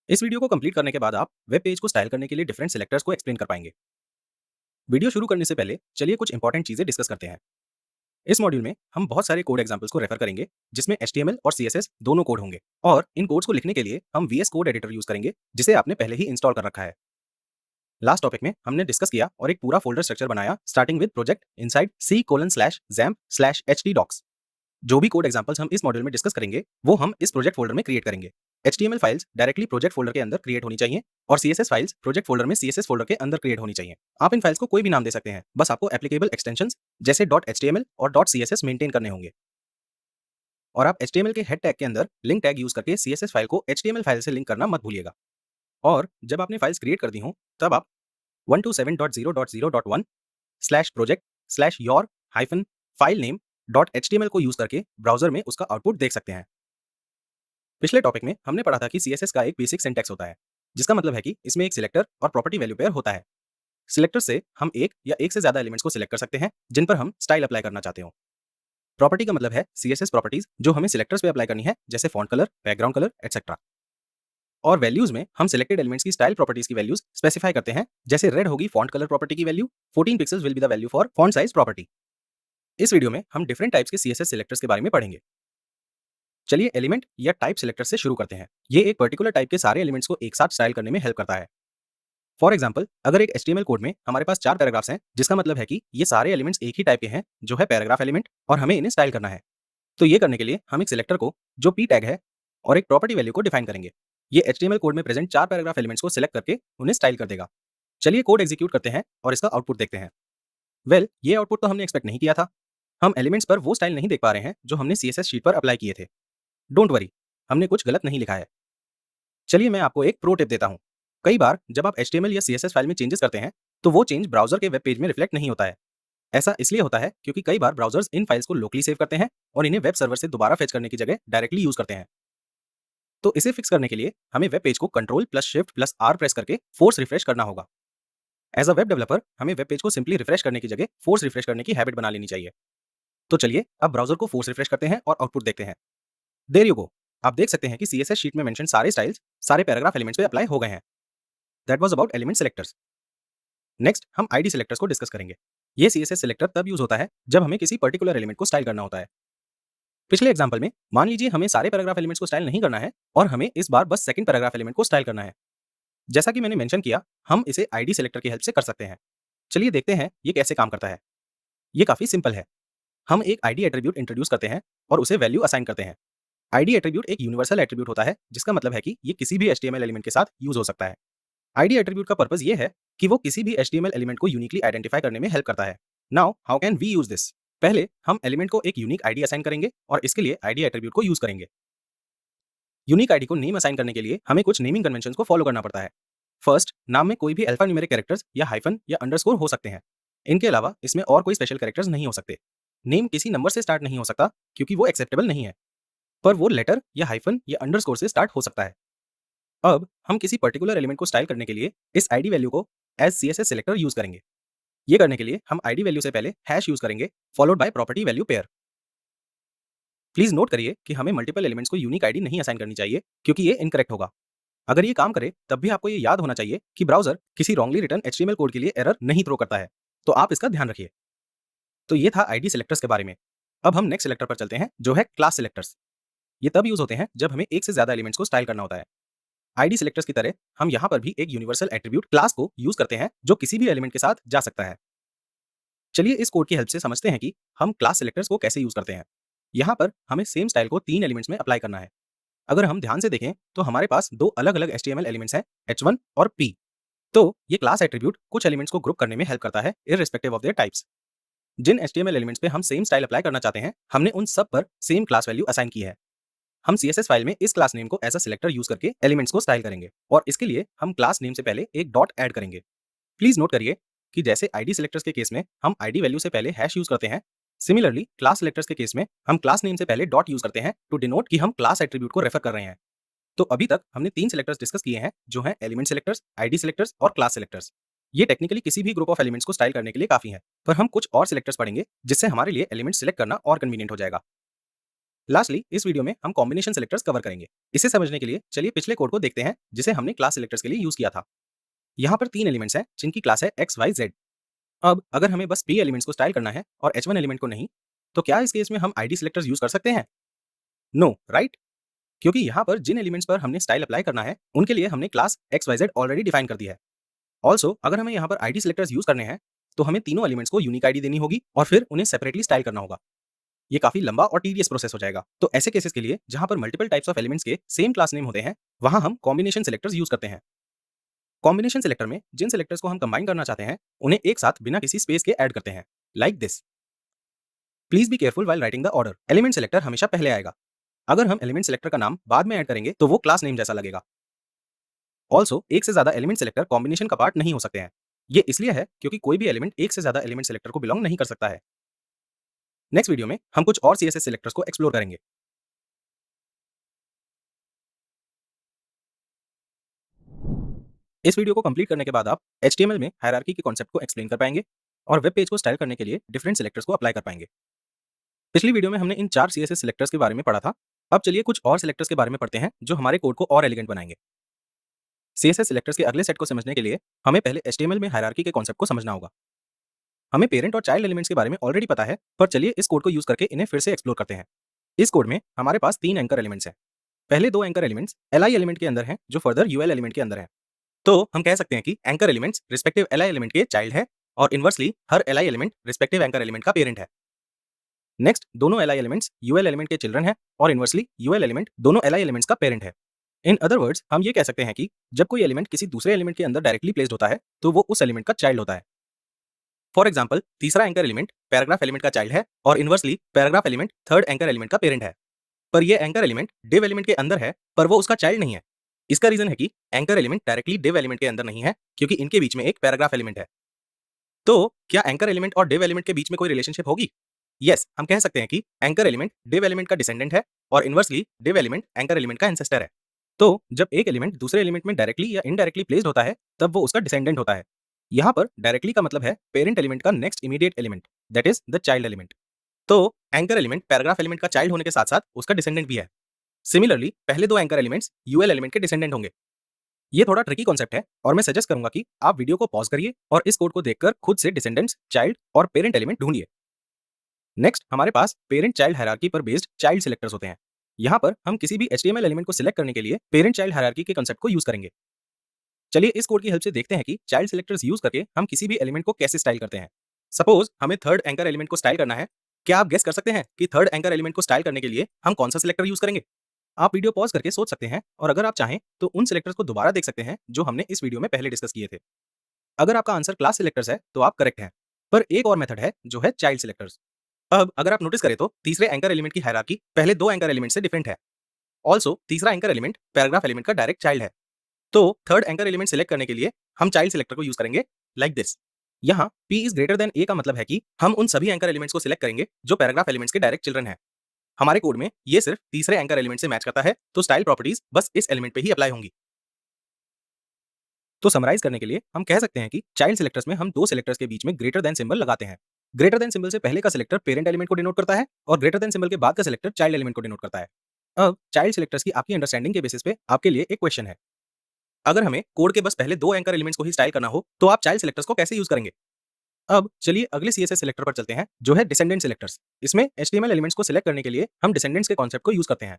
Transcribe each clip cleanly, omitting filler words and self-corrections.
इस वीडियो को कंप्लीट करने के बाद आप वेब पेज को स्टाइल करने के लिए डिफरेंट सिलेक्टर्स को एक्सप्लेन कर पाएंगे। वीडियो शुरू करने से पहले चलिए कुछ इंपॉर्टेंट चीजें डिस्कस करते हैं। इस मॉड्यूल में हम बहुत सारे कोड एग्जांपल्स को रेफर करेंगे जिसमें HTML और CSS दोनों कोड होंगे और इन कोड्स को लिखने के लिए हम VS कोड एडिटर यूज करेंगे जिसे आपने पहले ही इंस्टॉल कर रखा है। लास्ट टॉपिक में हमने डिस्कस किया और एक पूरा फोल्डर स्ट्रक्चर बनाया starting with project inside C:/XAMPP/htdocs। जो भी कोड एग्जांपल्स हम इस मॉड्यूल में डिस्कस करेंगे वो हम इस प्रोजेक्ट फोल्डर में क्रिएट करेंगे। HTML files directly project folder के अंदर क्रिएट होनी चाहिए और CSS फाइल्स प्रोजेक्ट फोल्डर में CSS फोल्डर के अंदर क्रिएट होनी चाहिए। आप इन फाइल्स को कोई भी नाम दे सकते हैं, बस आपको एप्लीकेबल एक्सटेंशंस जैसे .html और .css मेंटेन करने होंगे। और आप HTML के हेड टैग के अंदर लिंक टैग यूज करके CSS फाइल को HTML फाइल से लिंक करना मत भूलिएगा। और जब आपने फाइल्स क्रिएट कर दी हो तब आप 127.0.0.1/project/your-file-name.html को यूज करके ब्राउजर में उसका आउटपुट देख सकते हैं। पिछले टॉपिक में हमने पढ़ा था कि CSS का एक बेसिक सिंटैक्स होता है जिसका मतलब है कि इसमें एक सिलेक्टर और प्रॉपर्टी वैल्यू पेयर होता है। सिलेक्टर से हम एक या एक से ज्यादा एलिमेंट्स को सिलेक्ट कर सकते हैं जिन पर हम स्टाइल अप्लाई करना चाहते हो। प्रॉपर्टी का मतलब है CSS प्रॉपर्टीज जो हमें सिलेक्टर्स पे अप्लाई करनी है, जैसे font colour, background colour etcetera. और वैल्यूज में हम सिलेक्टेड एलिमेंट्स की स्टाइल प्रॉपर्टीज की वैल्यूज स्पेसिफाई करते हैं, जैसे रेड होगी फॉन्ट कलर प्रॉपर्टी की value, 14 pixels will be the value for font size property. इस वीडियो में हम डिफरेंट टाइप्स के CSS सिलेक्टर्स के बारे में पढ़ेंगे। चलिए एलिमेंट या टाइप सिलेक्टर से शुरू करते हैं। ये एक पर्टिकुलर टाइप के सारे एलिमेंट्स को एक साथ स्टाइल करने में हेल्प करता है। फॉर एग्जाम्पल, अगर एक HTML कोड में हमारे पास 4 पैराग्राफ्स हैं, जिसका मतलब है कि ये सारे एलिमेंट्स एक ही टाइप के हैं जो है पैराग्राफ एलिमेंट, और हमें इन्हें स्टाइल करना है। तो ये करने के लिए हम एक सिलेक्टर को जो p टैग है और एक प्रॉपर्टी वैल्यू को डिफाइन करेंगे। ये HTML कोड में प्रेजेंट 4 पैराग्राफ एलिमेंट्स को सिलेक्ट करके उन्हें स्टाइल कर देगा। चलिए कोड एग्जीक्यूट करते हैं और इसका आउटपुट देखते हैं। ये आउटपुट तो हमने एक्सपेक्ट नहीं किया था। हम एलिमेंट्स पर वो स्टाइल नहीं देख पा रहे हैं जो हमने CSS शीट पर अप्लाई किए थे। डोंट वरी, हमने कुछ गलत नहीं लिखा है। चलिए मैं आपको एक प्रो टिप देता हूं। कई बार जब आप HTML या CSS फाइल में चेंजेस करते हैं तो वो चेंज ब्राउजर के वेब पेज में रिफ्लेक्ट नहीं होता है। ऐसा इसलिए होता है क्योंकि कई बार ब्राउजर्स इन फाइल्स को लोकली सेव करते हैं और इन्हें वेब सर्वर से दोबारा फेच करने की जगह डायरेक्टली यूज करते हैं। तो इसे फिक्स करने के लिए हमें वेब पेज को Ctrl+Shift+R प्रेस करके फोर्स रिफ्रेश करना होगा। एज अ वेब डेवलपर हमें वेब पेज को सिंपली रिफ्रेश करने की जगह फोर्स रिफ्रेश करने की हैबिट बना लेनी चाहिए। तो चलिए अब ब्राउजर को फोर्स रिफ्रेश करते हैं और आउटपुट देखते हैं। देयर यू गो, आप देख सकते हैं कि CSS शीट में मेंशन सारे स्टाइल्स सारे पैराग्राफ एलिमेंट्स पे अप्लाई हो गए हैं। That was about element selectors. Next हम ID सिलेक्टर्स को डिस्कस करेंगे। ये CSS सिलेक्टर तब यूज होता है जब हमें किसी पर्टिकुलर एलिमेंट को स्टाइल करना होता है। पिछले एग्जांपल में मान लीजिए हमें सारे पैराग्राफ एलिमेंट्स को स्टाइल नहीं करना है और हमें इस बार बस सेकंड पैराग्राफ एलिमेंट को स्टाइल करना है। जैसा कि मैंने मेंशन किया, हम इसे ID सिलेक्टर की हेल्प से कर सकते हैं। चलिए देखते हैं ये कैसे काम करता है। ये काफी सिंपल है। हम एक ID एट्रीब्यूट इंट्रोड्यूस करते हैं और उसे वैल्यू असाइन करते हैं। ID एट्रीब्यूट एक यूनिवर्सल एट्रीब्यूट होता है जिसका मतलब है कि ये किसी भी HTML एलिमेंट के साथ यूज हो सकता है। ID एट्रीब्यूट का पर्पस ये है कि वो किसी भी HTML एलिमेंट को यूनिकली आइडेंटिफाई करने में हेल्प करता है। Now how can we use this? पहले हम एलिमेंट को एक यूनिक ID असाइन करेंगे और इसके लिए ID एट्रीब्यूट को यूज करेंगे। यूनिक ID को नेम असाइन करने के लिए हमें कुछ नेमिंग कन्वेंशंस को फॉलो करना पड़ता है। फर्स्ट, नाम में कोई भी अल्फा न्यूमेरिक कैरेक्टर्स या हाइफन या अंडरस्कोर हो सकते हैं। इनके अलावा इसमें और कोई स्पेशल कैरेक्टर्स नहीं हो सकते। नेम किसी नंबर से स्टार्ट नहीं हो सकता क्योंकि वो एक्सेप्टेबल नहीं है, पर वो लेटर या हाइफन या अंडरस्कोर से स्टार्ट हो सकता है। अब हम किसी पर्टिकुलर एलिमेंट को स्टाइल करने के लिए इस ID वैल्यू को एज CSS सिलेक्टर यूज करेंगे। ये करने के लिए हम ID वैल्यू से पहले हैश यूज करेंगे followed by property value pair. Please note करिए कि हमें मल्टीपल एलिमेंट्स को यूनिक ID नहीं असाइन करनी चाहिए क्योंकि ये इनकरेक्ट होगा। अगर ये काम करे तब भी आपको ये याद होना चाहिए कि ब्राउजर किसी रॉन्गली रिटर्न HTML कोड के लिए एरर नहीं थ्रो करता है, तो आप इसका ध्यान रखिए। तो ये था ID सिलेक्टर्स के बारे में। अब हम नेक्स्ट सिलेक्टर पर चलते हैं जो है क्लास सिलेक्टर्स। ये तब यूज होते हैं जब हमें एक से ज्यादा एलिमेंट्स को स्टाइल करना होता है। ID सिलेक्टर्स की तरह हम यहाँ पर भी एक यूनिवर्सल एट्रीब्यूट क्लास को यूज करते हैं जो किसी भी एलिमेंट के साथ जा सकता है। चलिए इस कोड की हेल्प से समझते हैं कि हम क्लास सिलेक्टर्स को कैसे यूज करते हैं। यहाँ पर हमें सेम स्टाइल को 3 एलिमेंट्स में अप्लाई करना है। अगर हम ध्यान से देखें तो हमारे पास 2 अलग अलग HTML एलिमेंट्स हैं, H1 और P। तो ये क्लास एट्रीब्यूट कुछ एलिमेंट्स को ग्रुप करने में हेल्प करता है इररिस्पेक्टिव ऑफ देयर टाइप्स। जिन HTML एलिमेंट्स पे हम सेम स्टाइल अप्लाई करना चाहते हैं, हमने उन सब पर सेम क्लास वैल्यू असाइन की है। हम CSS फाइल में इस क्लास नेम को एज अ सिलेक्टर यूज करके एलिमेंट्स को स्टाइल करेंगे और इसके लिए हम क्लास नेम से पहले एक डॉट ऐड करेंगे। प्लीज नोट करिए कि जैसे ID सिलेक्टर्स के केस में हम ID वैल्यू से पहले हैश यूज करते हैं, सिमिलरली क्लास सिलेक्टर्स के केस में हम क्लास नेम से पहले डॉट यूज करते हैं टू डिनोट कि हम क्लास एट्रीब्यूट को रेफर कर रहे हैं। तो अभी तक हमने 3 सिलेक्टर्स डिस्कस किए हैं जो हैं एलिमेंट सिलेक्टर्स, ID सिलेक्टर्स और क्लास सिलेक्टर्स। ये टेक्निकली किसी भी ग्रुप ऑफ एलिमेंट्स को स्टाइल करने के लिए काफी है, पर हम कुछ और सिलेक्टर्स पढ़ेंगे जिससे हमारे लिए एलिमेंट सिलेक्ट करना और कन्वीनियंट हो जाएगा। लास्टली इस वीडियो में हम कॉम्बिनेशन सेलेक्टर्स कवर करेंगे। इसे समझने के लिए चलिए पिछले कोड को देखते हैं जिसे हमने क्लास सेलेक्टर्स के लिए यूज किया था। यहाँ पर 3 एलिमेंट्स हैं जिनकी क्लास है एक्स वाई जेड। अब अगर हमें बस P एलिमेंट्स को स्टाइल करना है और H1 एलिमेंट को नहीं, तो क्या इस केस में हम आईडी सेलेक्टर्स यूज कर सकते हैं? No, right? क्योंकि यहाँ पर जिन एलिमेंट्स पर हमने स्टाइल अप्लाई करना है उनके लिए हमने class X Y Z already define कर दी है। ऑल्सो अगर हमें यहाँ पर आईडी सेलेक्टर्स यूज करने हैं तो हमें तीनों एलिमेंट्स को यूनिक आईडी देनी होगी और फिर उन्हें सेपरेटली स्टाइल करना होगा। ये काफी लंबा और टीडियस प्रोसेस हो जाएगा। तो ऐसे केसेस के लिए जहां पर मल्टीपल टाइप्स ऑफ एलिमेंट्स के सेम क्लास नेम होते हैं, वहां हम कॉम्बिनेशन सेलेक्टर्स यूज करते हैं। कॉम्बिनेशन सेलेक्टर में जिन सेलेक्टर्स को हम कंबाइन करना चाहते हैं उन्हें एक साथ बिना किसी स्पेस के ऐड करते हैं, like this. Please be careful while writing the order. Element selector हमेशा पहले आएगा। अगर हम एलिमेंट सेलेक्टर का नाम बाद में ऐड करेंगे तो वो क्लास नेम जैसा लगेगा। ऑल्सो एक से ज्यादा एलिमेंट सेलेक्टर कॉम्बिनेशन का पार्ट नहीं हो सकते हैं। ये इसलिए है क्योंकि कोई भी एलिमेंट एक से ज्यादा एलिमेंट सेलेक्टर को बिलोंग नहीं कर सकता है। नेक्स्ट वीडियो में हम कुछ और सीएसएस सेलेक्टर्स को एक्सप्लोर करेंगे। इस वीडियो को कंप्लीट करने के बाद आप HTML में हायरार्की के कॉन्सेप्ट को एक्सप्लेन कर पाएंगे और वेब पेज को स्टाइल करने के लिए डिफरेंट सेलेक्टर्स को अप्लाई कर पाएंगे। पिछली वीडियो में हमने इन 4 CSS सेलेक्टर्स के बारे में पढ़ा था। अब चलिए कुछ और सेलेक्टर्स के बारे में पढ़ते हैं जो हमारे कोड को और एलिगेंट बनाएंगे। CSS सेलेक्टर्स के अगले सेट को समझने के लिए हमें पहले HTML में हायरार्की के कॉन्सेप्ट को समझना होगा। हमें पेरेंट और चाइल्ड एलिमेंट्स के बारे में ऑलरेडी पता है, पर चलिए इस कोड को यूज करके इन्हें फिर से एक्सप्लोर करते हैं। इस कोड में हमारे पास 3 एंकर एलिमेंट्स हैं। पहले 2 एंकर एलिमेंट्स Li एलिमेंट के अंदर हैं जो फर्दर UL एलिमेंट के अंदर है। तो हम कह सकते हैं कि anchor elements respective Li element के चाइल्ड है और इनवर्सली हर Li element respective anchor element का पेरेंट है। नेक्स्ट दोनों Li एलिमेंट्स UL एलिमेंट के चिल्ड्रन है और इनवर्सली UL एलिमेंट दोनों Li एलिमेंट्स का पेरेंट है। इन अदर वर्ड्स हम ये कह सकते हैं कि जब कोई एलिमेंट किसी दूसरे एलिमेंट के अंदर डायरेक्टली प्लेस्ड होता है तो वो उस एलिमेंट का चाइल्ड होता है। फॉर एग्जाम्पल तीसरा एंकर एलिमेंट पैराग्राफ एलिमेंट का चाइल्ड है और inversely paragraph element third anchor element का पेरेंट है। पर ये एंकर एलिमेंट डिव एलिमेंट के अंदर है पर वो उसका चाइल्ड नहीं है। इसका रीजन है कि anchor element directly div element के अंदर नहीं है क्योंकि इनके बीच में एक पैराग्राफ एलिमेंट है। तो क्या एंकर एलिमेंट और डिव एलिमेंट के बीच में कोई रिलेशनशिप होगी? यस, हम कह सकते हैं कि एंकर एलिमेंट डिव एलिमेंट का डिसेंडेंट है और inversely div element anchor element का एंसेस्टर है। तो जब एक एलिमेंट दूसरे एलिमेंट में डायरेक्टली या इनडायरेक्टली प्लेस्ड होता है तब वो उसका डिसेंडेंट होता है। यहाँ पर डायरेक्टली का मतलब है पेरेंट एलिमेंट का next immediate element, that is the child element. तो एंकर एलिमेंट पैराग्राफ एलिमेंट का चाइल्ड होने के साथ साथ उसका डिसेंडेंट भी है। सिमिलरली पहले 2 एंकर एलिमेंट्स यूएल एलिमेंट के डिसेंडेंट होंगे। ये थोड़ा ट्रिकी कॉन्सेप्ट है और मैं सजेस्ट करूंगा कि आप वीडियो को पॉज करिए और इस कोड को देखकर खुद से डिसेंडेंट्स, चाइल्ड और पेरेंट एलिमेंट ढूंढिए। नेक्स्ट हमारे पास पेरेंट चाइल्ड हायरार्की पर बेस्ड चाइल्ड सेलेक्टर्स होते हैं। यहाँ पर हम किसी भी HTML एलिमेंट को सिलेक्ट करने के लिए पेरेंट चाइल्ड हायरार्की के कॉन्सेप्ट को यूज करेंगे। चलिए इस कोड की हेल्प से देखते हैं कि चाइल्ड सेलेक्टर्स यूज करके हम किसी भी एलिमेंट को कैसे स्टाइल करते हैं। सपोज हमें थर्ड एंकर एलिमेंट को स्टाइल करना है। क्या आप गेस कर सकते हैं कि थर्ड एंकर एलिमेंट को स्टाइल करने के लिए हम कौन सा सिलेक्टर यूज करेंगे? आप वीडियो पॉज करके सोच सकते हैं और अगर आप चाहें तो उन सिलेक्टर्स को दोबारा देख सकते हैं जो हमने इस वीडियो में पहले डिस्कस किए थे। अगर आपका आंसर क्लास सिलेक्टर्स है तो आप करेक्ट हैं, पर एक और मेथड है जो है चाइल्ड सिलेक्टर्स। अब अगर आप नोटिस करें तो तीसरे एंकर एलिमेंट की हायरार्की पहले 2 एंकर एलिमेंट से डिफरेंट है। ऑल्सो तीसरा एंकर एलिमेंट पैराग्राफ एलिमेंट का डायरेक्ट चाइल्ड है। तो थर्ड एंकर एलिमेंट सिलेक्ट करने के लिए हम चाइल्ड सिलेक्टर को यूज करेंगे, लाइक दिस। यहाँ P is greater than A का मतलब है कि हम उन सभी एंकर एलिमेंट्स को सिलेक्ट करेंगे जो पैराग्राफ एलिमेंट्स के डायरेक्ट चिल्ड्रन है। हमारे कोड में ये सिर्फ तीसरे एंकर एलिमेंट से मैच करता है, तो स्टाइल प्रॉपर्टीज बस इस एलिमेंट पे ही अप्लाई होंगी। तो समराइज करने के लिए हम कह सकते हैं कि चाइल्ड सिलेक्टर्स में हम 2 सिलेक्टर्स के बीच में ग्रेटर देन सिंबल लगाते हैं। ग्रेटर देन सिंबल से पहले का सिलेक्टर पेरेंट एलिमेंट को डिनोट करता है और ग्रेटर देन सिंबल के बाद का सिलेक्टर चाइल्ड एलिमेंट को डिनोट करता है। अब चाइल्ड सिलेक्टर्स की आपकी अंडरस्टैंडिंग के बेसिस पे आपके लिए एक क्वेश्चन है। अगर हमें कोड के बस पहले 2 एंकर एलिमेंट्स को ही स्टाइल करना हो तो आप चाइल्ड सिलेक्टर्स को कैसे यूज करेंगे? अब चलिए अगले CSS सिलेक्टर पर चलते हैं जो है डिसेंडेंट सिलेक्टर्स। इसमें HTML एलिमेंट्स को सिलेक्ट करने के लिए हम डिसेंडेंट्स के कॉन्सेप्ट को यूज करते हैं।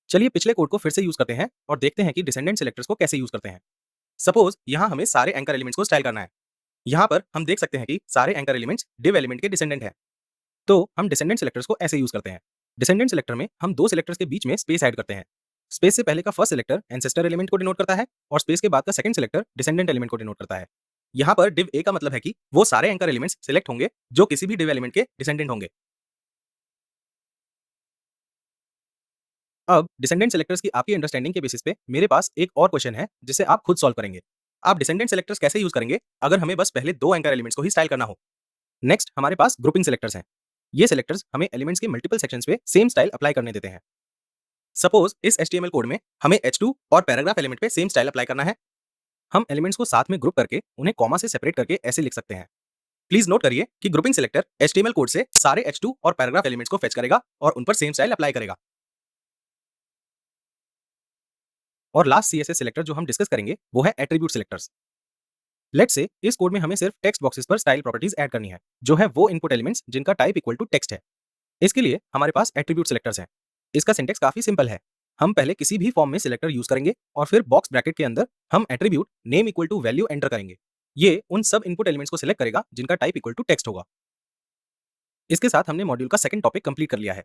चलिए पिछले कोड को फिर से यूज करते हैं और देखते हैं कि डिसेंडेंट सिलेक्टर्स को कैसे यूज करते हैं। सपोज यहाँ हमें सारे एंकर एलिमेंट्स को स्टाइल करना है। यहाँ पर हम देख सकते हैं कि सारे एंकर एलिमेंट्स डिव एलिमेंट के डिसेंडेंट हैं। तो हम डिसेंडेंट सिलेक्टर्स को ऐसे यूज करते हैं। डिसेंडेंट सिलेक्टर में हम 2 सिलेक्टर्स के बीच में स्पेस ऐड करते हैं। स्पेस से पहले का फर्स्ट सिलेक्टर एंसेस्टर एलिमेंट को डिनोट करता है और स्पेस के बाद का सेकंड सिलेक्टर डिसेंडेंट एलिमेंट को डिनोट करता है। यहाँ पर div A का मतलब है कि वो सारे एंकर एलिमेंट्स सिलेक्ट होंगे जो किसी भी div एलिमेंट के डिसेंडेंट होंगे। अब डिसेंडेंट सेलेक्टर्स की आपकी अंडरस्टैंडिंग के बेसिस पे मेरे पास एक और क्वेश्चन है जिसे आप खुद सॉल्व करेंगे। आप डिसेंडेंट सेलेक्टर्स कैसे यूज करेंगे अगर हमें बस पहले 2 एंकर एलिमेंट्स को ही स्टाइल करना हो? नेक्स्ट हमारे पास ग्रुपिंग सेलेक्टर्स हैं। ये सेलेक्टर्स हमें एलिमेंट्स के मल्टीपल सेक्शंस पे सेम स्टाइल अप्लाई करने देते हैं। सपोज इस HTML कोड में हमें H2 और पैराग्राफ एलिमेंट पे सेम स्टाइल अप्लाई करना है। हम एलिमेंट्स को साथ में ग्रुप करके उन्हें कॉमा से सेपरेट करके ऐसे लिख सकते हैं। प्लीज नोट करिए कि ग्रुपिंग सिलेक्टर HTML कोड से सारे H2 और पैराग्राफ एलिमेंट्स को फेच करेगा और उन पर सेम स्टाइल अप्लाई करेगा। और लास्ट CSS सिलेक्टर जो हम डिस्कस करेंगे वो है एट्रीब्यूट सिलेक्टर्स। लेट्स से इस कोड में हमें सिर्फ टेक्स्ट बॉक्सेस पर स्टाइल प्रॉपर्टीज ऐड करनी है, जो है वो इनपुट एलिमेंट्स जिनका टाइप इक्वल टू टेक्स्ट है। इसके लिए हमारे पास एट्रीब्यूट सिलेक्टर्स हैं। इसका सिंटेक्स काफी सिंपल है। हम पहले किसी भी फॉर्म में सिलेक्टर यूज करेंगे और फिर बॉक्स ब्रैकेट के अंदर हम attribute name equal to value enter करेंगे। ये उन सब इनपुट एलिमेंट्स को सिलेक्ट करेगा जिनका टाइप इक्वल टू टेक्स्ट होगा। इसके साथ हमने मॉड्यूल का सेकंड टॉपिक कंप्लीट कर लिया है।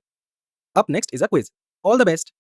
अब next is a quiz. All the best.